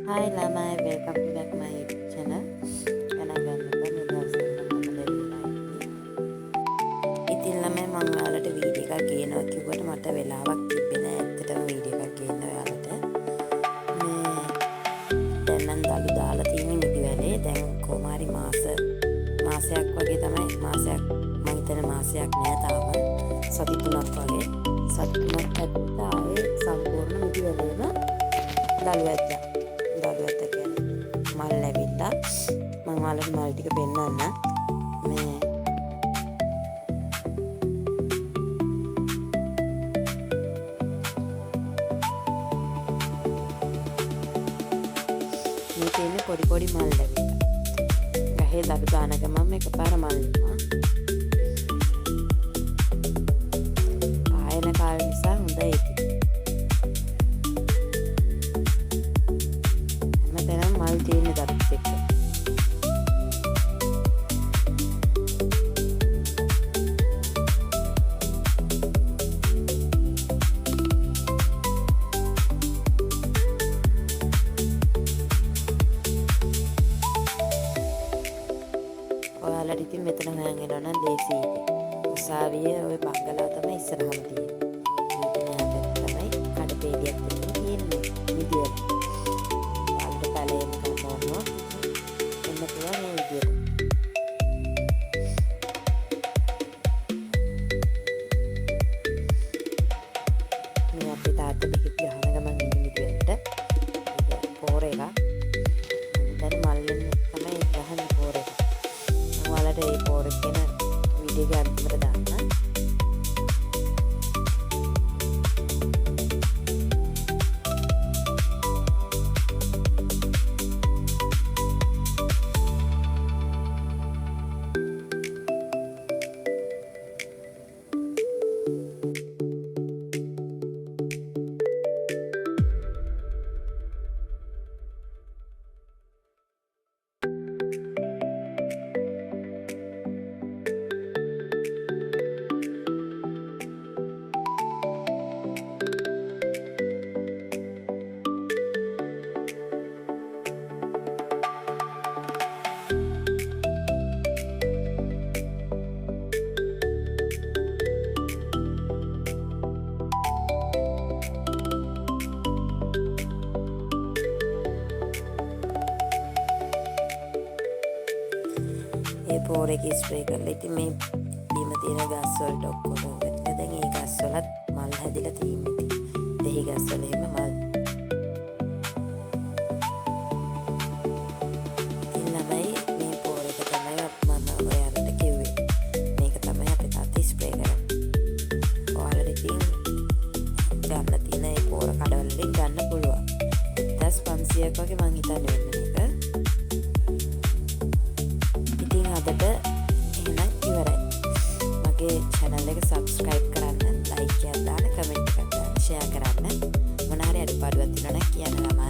Hi Lama, welcome back my YouTube channel. ගණන් ගන්නකම් මේ දවස්වල මම ලැබුණා ඉතින්. ඉතින් ළමයි මම ඔයාලට වීඩියෝ එකක් ගේනවා කිව්වට මට වෙලාවක් තිබ්බේ නෑ ඇත්තටම වීඩියෝ එකක් ගේන්න ඔයාලට. මේ දැන් නම් දළු දාලා තියෙන්නේ මිටි වැඩේ. දැන් කොහොම හරි මාසයක් වගේ තමයි මාසයක් මම හිතන්නේ මාසයක් නෑ තාම. සති 3ක් වගේ. සති 3ක් ඇතුළත ආවේ සම්පූර්ණ මිටි වැඩේම දළු ඇත්තා. මල් ලැබිලා මම ඔයාලට මල් ටික පෙන්නන්න මේ තියෙන්නේ පොඩි මල් ලැබිලා ගහේ දඩු දාන ගමන් එකපාර මල් වෙනවා ආයන කාල නිසා හොඳයි මල් තියෙන දත් එක්ක ඔයාලට ඉතින් මෙතන හොයන් එනවා නම් ලේසි උසාවියේ ওই බංගලාව තමයි ඉස්සරහම තියෙන්නේ මේක නෑ තමයි කඩපේලියක් තියෙන්නේ විදියට මේ අපේ තාත්තා බෙහෙත් ගහන ගමන් ඉන්න විදියට පෝර එක දැන් මල්ලෙන් තමයි ගහන්නේ පෝර එක. මම ඔයාලට මේ පෝර කියන වීඩියෝ එක අන්තිමට දාන්න. ඒ පෝර එක ස්ප්‍රේ කරලා ඉතින් මේ බීම තියෙන ගස් වලට ඔක්කොම වෙන්න දැන් ඒ ගස් වලත් මල් හැදිලා තියෙන්නේ ඉතින් දෙහි ගස් වල එහෙම මල් ඉතින් ළමයි මේ පෝර එක තමයි මම ඔයාලට කිව්වේ මේක තමයි අපේ තාත්තා ස්ප්‍රේ කරන්නේ ඔයාලට ඉතින් ගන්න තියෙන ඒ පෝර කඩවල වලින් ගන්න පුළුවන් 1500ක් වගේ මං හිතන්නේ වෙන්නේ මේක අදට එහෙනම් ඉවරයි. මගේ channel එක subscribe කරන්න, like එකක් දාන්න, comment එකක් දාන්න, share කරන්න. මොන හරි අඩුපාඩුවක් තියෙනවා නම් කියන්න ළමයි.